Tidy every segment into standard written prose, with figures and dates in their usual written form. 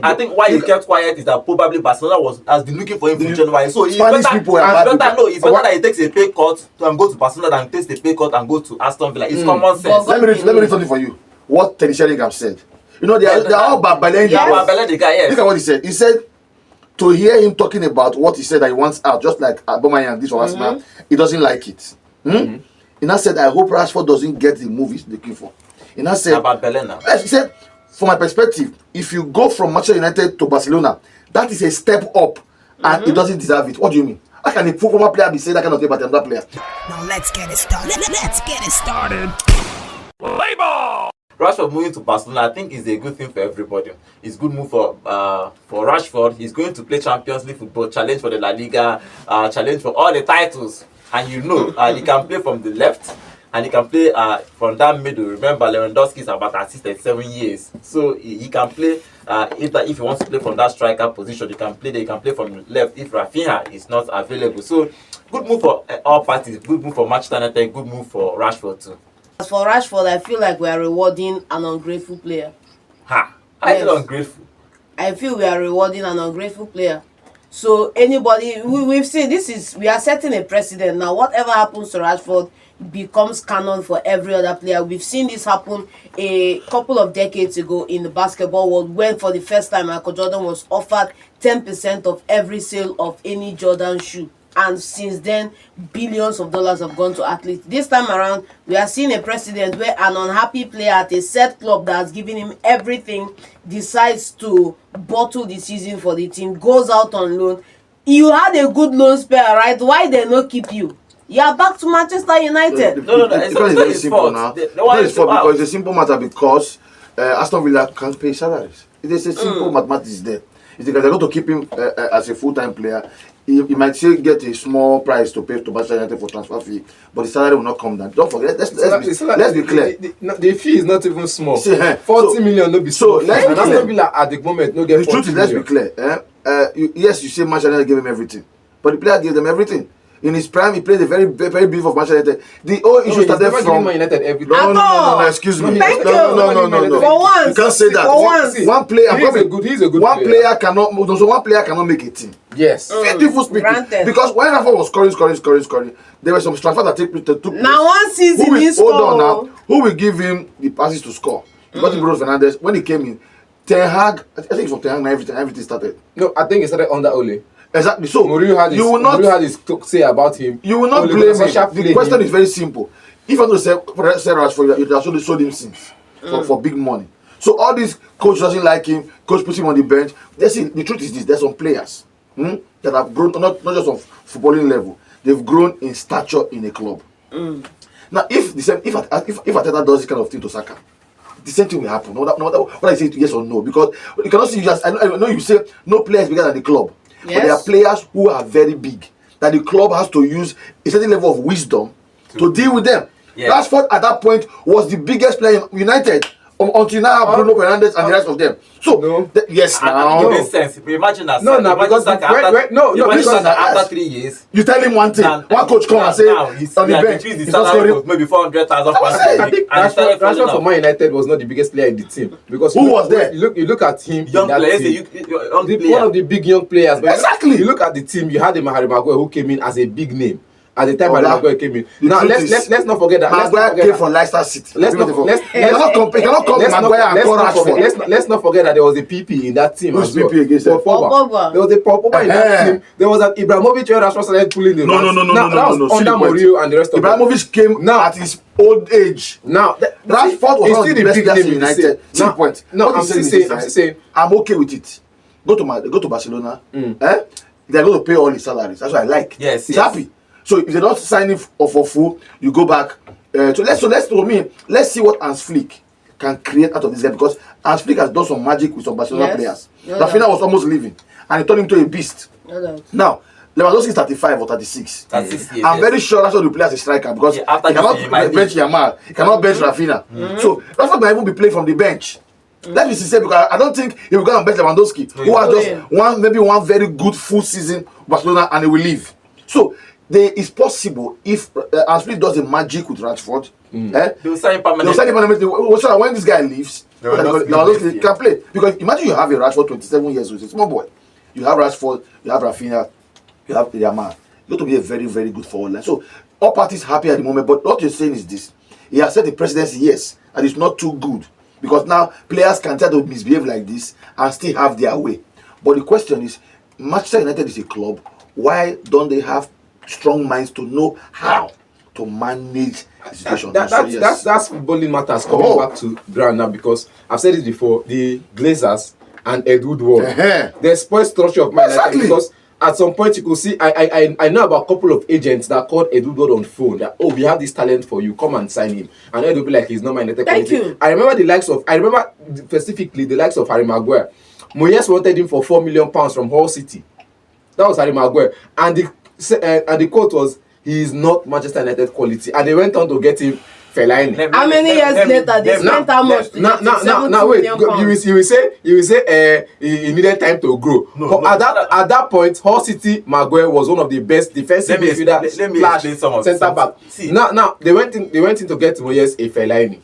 I think why he kept quiet is that probably Barcelona has been looking for him from January. So it's Spanish better, people are bad people. it's better that he takes a pay cut and go to Barcelona than takes a pay cut and go to Aston Villa. It's common sense. Let me read something for you. What Teddy Sheringham said. You know, they are all Babylon. The guy, yes. Look at what he said. He said, to hear him talking about what he said that he wants out, just like Aubameyang, this for Arsenal, he doesn't like it. He now said, I hope Rashford doesn't get the move he's looking for. He now said, about Belena. He said, from my perspective, if you go from Manchester United to Barcelona, that is a step up, and he doesn't deserve it. What do you mean? How can a former player be saying that kind of thing about another player? Now let's get it started. Let's get it started. Play ball! Rashford moving to Barcelona, I think, is a good thing for everybody. It's a good move for Rashford. He's going to play Champions League football, challenge for the La Liga, challenge for all the titles. And he can play from the left, and he can play from that middle. Remember, Lewandowski is about assisted 7 years, so he can play. If he wants to play from that striker position, he can play there. He can play from the left if Rafinha is not available. So, good move for all parties. Good move for Manchester United. Good move for Rashford too. As for Rashford, I feel like we are rewarding an ungrateful player. I feel ungrateful. I feel we are rewarding an ungrateful player. So anybody, we've seen we are setting a precedent now. Whatever happens to Rashford becomes canon for every other player. We've seen this happen a couple of decades ago in the basketball world, when for the first time Michael Jordan was offered 10% of every sale of any Jordan shoe. And since then, billions of dollars have gone to athletes. This time around, we are seeing a precedent where an unhappy player at a set club that has given him everything decides to bottle the season for the team, goes out on loan. You had a good loan spell, right? Why they not keep you? You are back to Manchester United. No. It's very simple now. It's because it's a simple matter because Aston Villa can't pay salaries. It's a simple mathematics there. It's because they're going to keep him as a full-time player. He might still get a small price to pay to Manchester United for transfer fee, but the salary will not come down. Don't forget. Let's be clear. The fee is not even small. See, 40 million no be so small. let's be clear. Aston Villa at the moment no get The 40 truth is, let's be clear. Yes, you say Manchester United gave him everything, but the player gave them everything. In his prime, he played a very brief of Manchester United. The whole issue started from Man United everything. No, excuse me. Thank you. No. For once, you can't say that. For once. One player, he's a good one player. One player cannot make a team. Yes. Beautiful speaking. Granted. Because when Rafa was scoring, there were some strikers that took Now one season he hold on scored. now. Who will give him the passes to score? He got Bruno Fernandes. When he came in, Ten Hag, I think from Ten Hag everything started. No, I think it started under Ole. Exactly. So Mourinho had his to say about him. You will not blame him. The question is very simple. If I want to say Rashford, you actually sold him since for big money. So all these coach doesn't like him, coach puts him on the bench. The truth is this: there's some players that have grown not just on footballing level, they've grown in stature in a club. Now, if Arteta does this kind of thing to Saka, the same thing will happen. No matter what I say to yes or no, because you cannot see I know you say no player is bigger than the club. Yes. But there are players who are very big that the club has to use a certain level of wisdom to deal with them. Yeah. Rashford at that point was the biggest player in United until now Bruno Fernandes and the rest of them. So yes, now it makes sense. Imagine that. Because after 3 years, you tell him one thing. One coach come and say on the bench, he's not scoring maybe 400,000 I think Rashford for Man United was not the biggest player in the team because who was there? You look at him. Young players, one of the big young players. Exactly. You look at the team. You had a Harry Maguire who came in as a big name. At the time Maguire came in. Now let's not forget that Maguire came from Leicester City. Let's not forget that there was a PP in that team. Who's PP against Pogba? There was a Pogba in that team. There was an Ibrahimovic where Rashford started pulling the No. Under Mourinho and the rest of them. Ibrahimovic came at his old age. Now Rashford was one of the best players in United. I'm still saying I'm okay with it. Go to Barcelona. They're going to pay all his salaries. That's what I like. Yes, he's happy. So if they're not signing for full, you go back. Let's see what Hans Flick can create out of this guy, because Hans Flick has done some magic with some Barcelona players. Rafinha was almost leaving, and he turned him to a beast. Now Lewandowski is 35 or 36. I'm very sure Rashford will play as a striker because he cannot bench Yamal. He cannot bench Rafinha. So Rashford might even be playing from the bench. Let me say, because I don't think he will go and bench Lewandowski, who has just one very good full season Barcelona, and he will leave. So it's possible if Ashley does the magic with Rashford. They will sign him permanently. They'll sign him permanently. So that when this guy leaves, They will not can play. Because imagine you have a Rashford 27 years old, a small boy. You have Rashford, you have Rafinha, you have Yamal. You have to be a very, very good forward line. So all parties happy at the moment. But what you're saying is this: he has set the presidency, yes, and it's not too good because now players can try to misbehave like this and still have their way. But the question is, Manchester United is a club. Why don't they have strong minds to know how to manage the situation? That's footballing matters coming back to ground now, because I've said it before. The Glazers and Ed Woodward, they spoil structure of Man United because at some point you could see. I know about a couple of agents that called Ed Woodward on phone that, oh, we have this talent for you, come and sign him, and Ed would be like, he's not Man United. Thank you. I remember specifically the likes of Harry Maguire. Moyes wanted him for £4 million from Hull City. That was Harry Maguire, and the quote was, he is not Manchester United quality, and they went on to get him Fellaini. How many years later they spent how much? Now wait, you will say he needed time to grow. At that point, Hull City Maguire was one of the best defensive midfielders, centre back. Now they went in to get Moyes a Fellaini.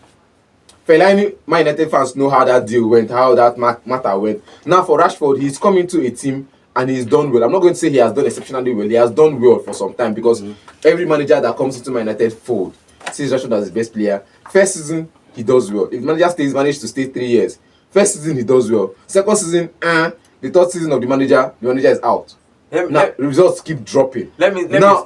Man United fans know how that deal went, how that matter went. Now for Rashford, he's coming to a team and he's done well. I'm not going to say he has done exceptionally well. He has done well for some time, because every manager that comes into Man United fold sees Rashford as his best player. First season, he does well. If the manager managed to stay 3 years. First season, he does well. Second season, the third season of the manager is out. Now results keep dropping. Let me under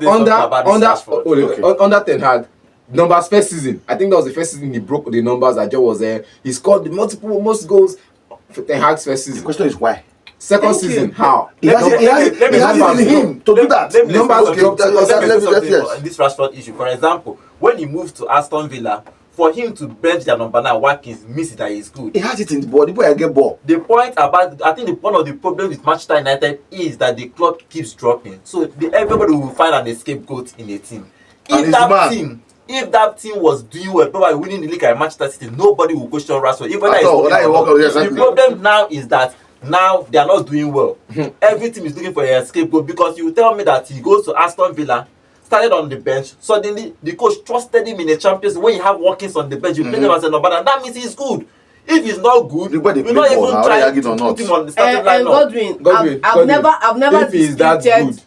Ten Hag, numbers first season. I think that was the first season he broke the numbers that Joe was there. He scored the most goals for Ten Hag's first season. The question is why? Second season, how? He has it in him to do that. This Rashford issue, for example, when he moved to Aston Villa, for him to bench their number 9 Watkins means that he's good. He has it in the body. The boy get ball. The point about, I think one of the problems with Manchester United is that the club keeps dropping. So everybody will find an scapegoat in a team. If that team was doing well, probably winning the league at Manchester City, nobody will question Rashford. The problem now is that now they are not doing well. Every team is looking for a scapegoat, because you tell me that he goes to Aston Villa, started on the bench, suddenly the coach trusted him in the Champions League. When you have Watkins on the bench, you play him as a number 9, that means he's good. If he's not good, we're not even trying to put him on the starting lineup. Godwin, I've never if he's that good,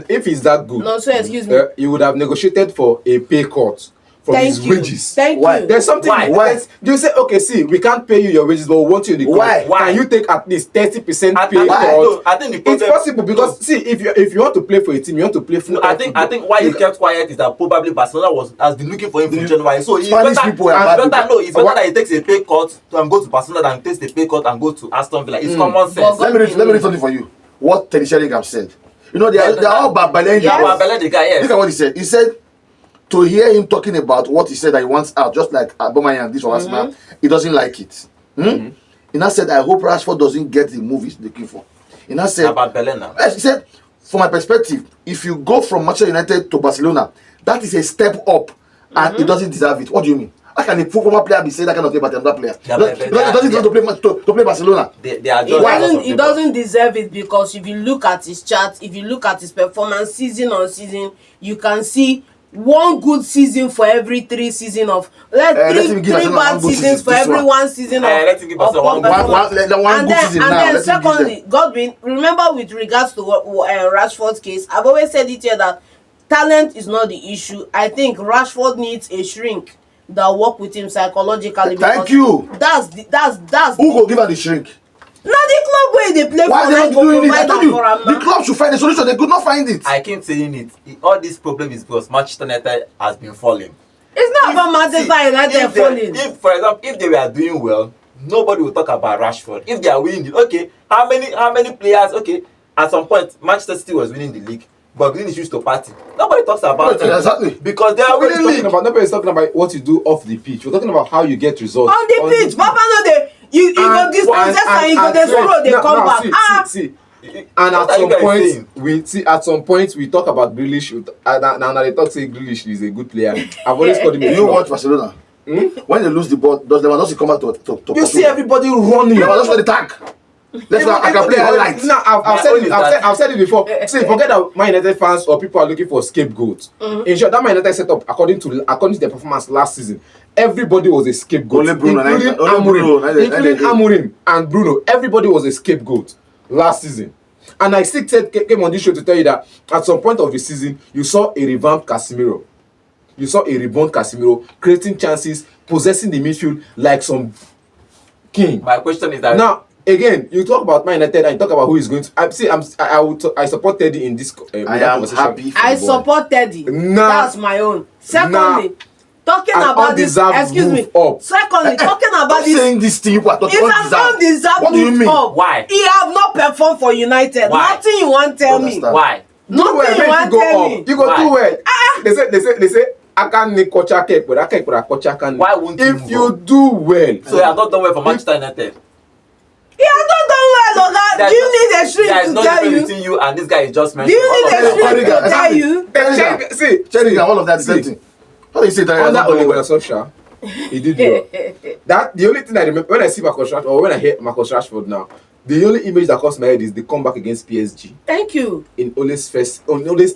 if he's that good, no, so excuse me, you would have negotiated for a pay cut from his wages. Thank you. There's something. Why? You say, okay, see, we can't pay you your wages, but we want you in the club. Why? Can you take at least 30% pay cut? No, I think the problem, it's possible, because see, if you want to play for a team, you want to play for. No, I think why he kept quiet is that probably Barcelona has been looking for him from January. So it's better that he takes a pay cut and go to Barcelona than takes the pay cut and go to Aston Villa. It's common sense. Let me read something for you. What Sheringham said. You know, they are all Babylon. The guy, yes. Look at what he said. He said, to hear him talking about what he said that he wants out, just like Aubameyang, this was now, he doesn't like it. He now said, I hope Rashford doesn't get the move he's looking for. He now said, about Belena. Yes, he said, from my perspective, if you go from Manchester United to Barcelona, that is a step up, and he doesn't deserve it. What do you mean? How can a former player be saying that kind of thing about another player? He doesn't deserve to play Barcelona. He doesn't deserve it, because if you look at his chart, if you look at his performance season on season, you can see one good season for every 3 seasons of three bad seasons for every 1 season of one good season. And then secondly, Godwin, remember with regards to Rashford's case, I've always said it here that talent is not the issue. I think Rashford needs a shrink that work with him psychologically. Thank you. That's who will give her the shrink? Now the club where they play why for, they not doing it? I told you, the club should find a solution. They could not find it. I keep saying it. All this problem is because Manchester United has been falling. It's not about Manchester United falling. If, for example, if they were doing well, nobody will talk about Rashford. If they are winning, okay, how many players? Okay, at some point Manchester City was winning the league, but Grealish used to party. Nobody talks about it. Exactly. Because they are winning the league. Nobody's talking about what you do off the pitch. We're talking about how you get results on the pitch. Papa, no, you go this process and you go this road, they come back. See. And at some point we talk about Grealish. Now they talk say Grealish is a good player. I've always called him. You watch Barcelona. When they lose the ball, does Lewandowski come back to you see everybody running. Lewandowski for the tank. Let's go. I can play highlights. No, I've said it before. See, forget that Man United fans or people are looking for scapegoats. In short, that Man United setup, according to their performance last season, everybody was a scapegoat, including Amorim and Bruno. Everybody was a scapegoat last season. And I still came on this show to tell you that at some point of the season, you saw a revamped Casemiro. You saw a reborn Casemiro creating chances, possessing the midfield like some king. My question is that now again, you talk about Man United and you talk about who is going to. I support Teddy in this. I am happy. I support Teddy. That's my own. Secondly, talking about this. Excuse me. Secondly, talking about this. Saying this thing, you are talking it's an undeserved. What do you mean? Why? He have not performed for United. Why? Nothing you want tell me. Why? Nothing you want tell me. You go do well. They say. I can't make kocha cake, but I can't put a kocha can. Why won't if you do well? So you have not done well for Manchester United. He has not done well, Oga. Do you need a shrink to tell There is you? no between you and this guy is just mentioned. Do you need a shrink to tell you? See, Sheringham, all of that is same thing. How do you say that? Under Oliver Solskjaer, he did well. That the only thing I remember when I see Marcus Rashford or when I hear Marcus Rashford now, the only image that comes to my head is the comeback against PSG. Thank you. In Ole's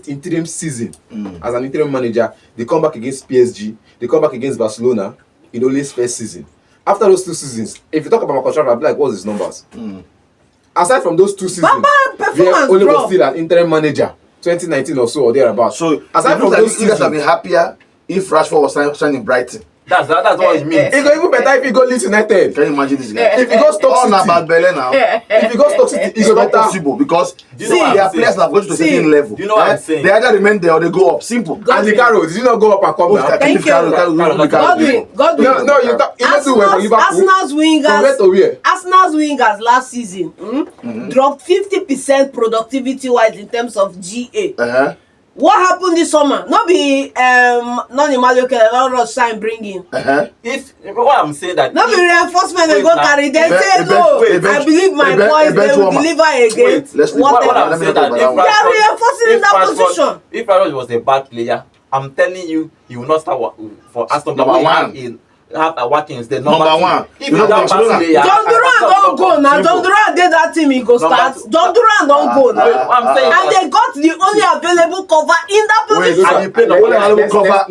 interim season as an interim manager, the comeback against PSG, the comeback against Barcelona in Ole's first season. After those 2 seasons, if you talk about Marcus Rashford, I'll be like, what's his numbers? Aside from those 2 seasons, where Ole was still an interim manager, 2019 or so or thereabouts. So aside from those you guys have been happier if Rashford was signing Brighton. That's what it means. It's even better if he go Leeds United. Can you imagine this guy? If he goes Stoke City, about Bele now. if he goes Stoke City, It's not possible because there are players that have gone to a certain level. Do you know what I'm saying? They either remain there or they go up. Simple. Andy Carroll, did you not go up and come down? Thank you. Godwin. No, you don't do well for Liverpool. Arsenal's wingers last season dropped 50% productivity-wise in terms of GA. What happened this summer? Not be non-Imadoke, not rush sign bringing. If what I'm saying that not be reinforcement they go carry. They say no. I believe my boys they will deliver again. What I'm saying that they are reinforcing in that position. If Rashford was a bad player, I'm telling you, he will not start for Aston Villa. Have a working the number 1. If you don't player, John Duran don't go now. John Duran did that team. He go start. John Duran don't go now. I'm saying, and they got the only available cover in that position. And you play the only available cover.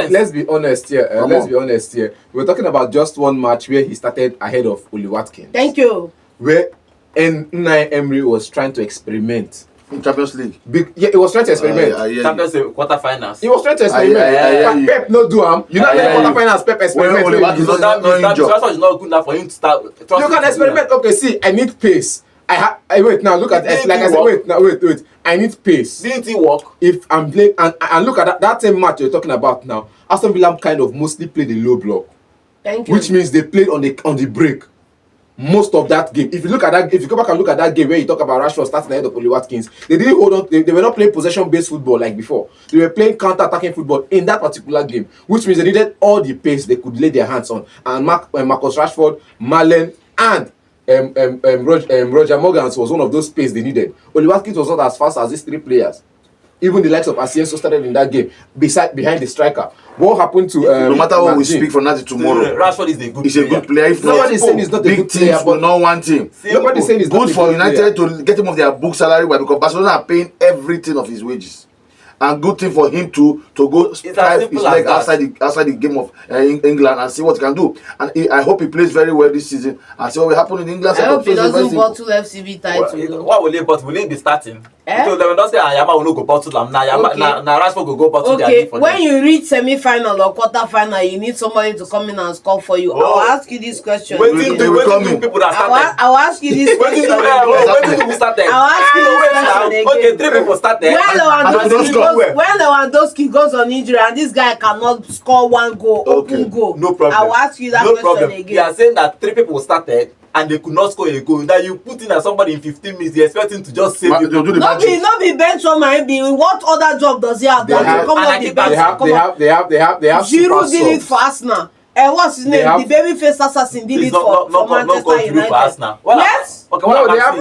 Let's be honest here. Let's be honest here. We're talking about just one match where he started ahead of Oli Watkins. Thank you. Where Unai Emery was trying to experiment. In Champions League. He was trying to experiment. Champions League quarterfinals. He was trying to experiment. Pep no do him. You know quarterfinals. Pep experiment. That is not good enough for him to start. You can experiment. Okay, see, I need pace. Wait now. Look at it. Like I said, wait. I need pace. Didn't it work? If I'm playing and look at that same match you're talking about now. Aston Villa kind of mostly played the low block. Thank you. Which means they played on the break. Most of that game, if you go back and look at that game where you talk about Rashford starting ahead of Oli Watkins, they didn't hold on. They were not playing possession-based football like before. They were playing counter-attacking football in that particular game, which means they needed all the pace they could lay their hands on. And Marcus Rashford, Malen, and Roger Morgans was one of those pace they needed. Oli Watkins was not as fast as these 3 players. Even the likes of Asienso started in that game behind the striker. What happened to no matter what we speak from now to tomorrow, Rashford is a good player. He's a good player. If nobody's saying he's not a good player, but not one team. Nobody's saying he's not a good for United to get him off their book salary, because Barcelona are paying everything of his wages. And good thing for him to go strive his leg outside the game of England and see what he can do. And I hope he plays very well this season and see what will happen in England. I hope he doesn't bottle FCB title. What will he bottle? Will he be starting? Because they will not say Yama will not go bottle them. Now Rashford will go bottle their league for them. When you reach semi-final or quarter-final, you need somebody to come in and score for you. I'll ask you this question. Waiting people that started. I'll ask you this question. Waiting people started. I'll ask you this question again. Okay, 3 people started. When Lewandowski goes on injury and this guy cannot score 1 goal, open goal, no problem. I'll ask you that question again. You are saying that 3 people started and they could not score a goal. That you put in as somebody in 15 minutes, you expect him to just save you. Not be bench on my NBA. What other job does he have? They have Giroud did it for Arsenal. What's his name? The babyface assassin did it for Manchester United. Yes. Okay, what they have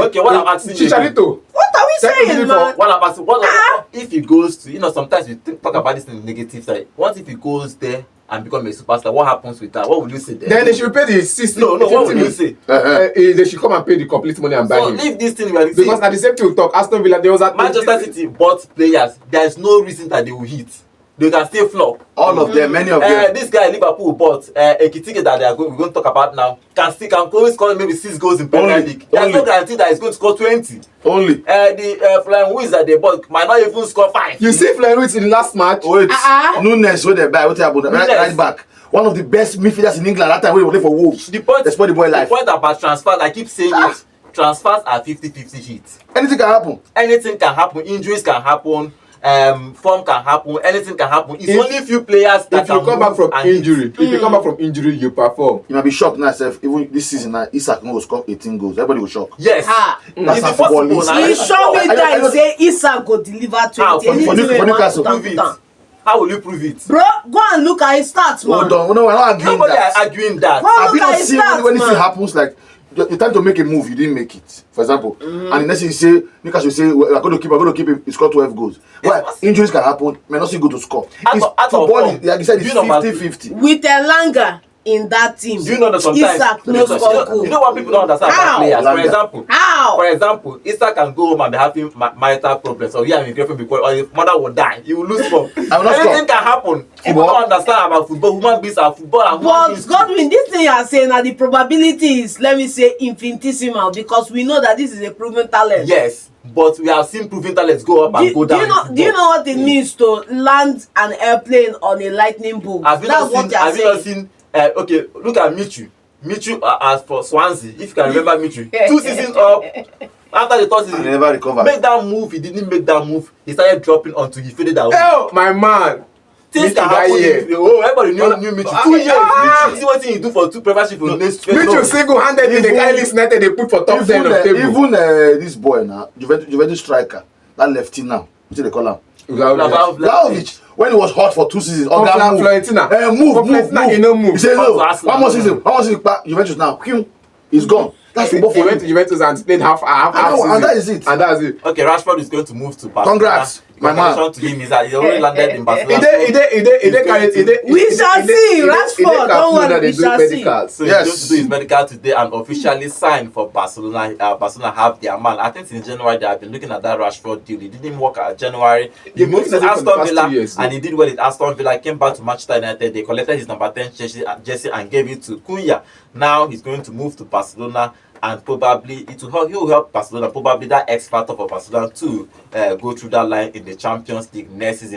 okay, what I'm asking you. Chicharito. What are we saying, man? What I'm asking, if he goes to, sometimes we talk about this in the negative side. What if he goes there and become a superstar, what happens with that? What will you say then? Then they should pay the 60. No, what will you say? They should come and pay the complete money and buy him. So leave this thing where because at the same time we talk, Aston Villa, there was a Manchester City bought players. There is no reason that they will hit. They can still flop. All of them, many of them. This guy Liverpool bought Ekitike that we're going to talk about now can always score maybe 6 goals in Premier League. There's no guarantee that he's going to score 20. Only. The Flying Wheels that they bought might not even score 5. You see Flying Wheels in the last match? Wait, Nunes where they buy, what happened? Right back. One of the best midfielders in England that time when he was playing for Wolves. The point about transfers, I keep saying it. Transfers are 50-50 hits. Anything can happen. Anything can happen. Injuries can happen. Form can happen. Anything can happen. It's only a few players that can come back from injury. If you come back from injury, you perform. You might be shocked now, Seth. Even this season, Isak will score 18 goals. Everybody will shock. Yes. That's It's impossible now. He show me that he say Isak go deliver 20. For Newcastle. Prove it. How will you prove it? Bro, go and look at his stats, man. Hold on. No, we're not arguing Nobody that. arguing that. Well, Have you look at not his seen stats, when this thing man. happens, like the time to make a move, you didn't make it, for example, and the next thing you say, Newcastle say, we're going to keep him, he scored 12 goals. Why? Injuries can happen, may not see good to score. Football, like you said, it's 50-50. With Elanga in that team, Do you know that sometimes Isak no score goal. you know what people don't understand How? about players? How? For example, Isak can go home and be having marital problems, or I'm girlfriend because or his mother will die. He will lose form. Anything can happen. People don't understand about football. Human beings are football and human But beings. Godwin, this thing you are saying that the probability is, let me say, infinitesimal, because we know that this is a proven talent. Yes, but we have seen proven talents go up and go down. Do you know what it means to land an airplane on a lightning bolt? Have you not seen? Okay, look at Michu. As for Swansea, if you can remember Michu, 2 seasons up. After the third season, he never recovered. Make that move. He didn't make that move. He started dropping until he faded out. Oh, my man. Things can happen. Everybody knew Michu. 2 years. See what he do for 2 premiership for next. Michu single-handedly the guy United they put for top 10 of table. Even this boy now, Juventus striker, that lefty now, what do they call him? Vlahovic. When he was hot for 2 seasons, Florentina. Move. He said no. One more season. Juventus now. He's gone. That's football for went to Juventus and played half season. And that is it. Okay, Rashford is going to move to Barcelona. Congrats, my man. To him is that he already landed in Barcelona. We shall see. Rashford, don't worry, we shall see. So he's going to do his medical today and officially sign for Barcelona. Barcelona have their man. I think in January they have been looking at that Rashford deal. He didn't work at January. He moved to Aston Villa and he did well at Aston Villa. Came back to Manchester United. They collected his number 10 jersey and gave it to Cunha. Now he's going to move to Barcelona. And probably he will help Barcelona, probably that X factor for Barcelona to go through that line in the Champions League next season.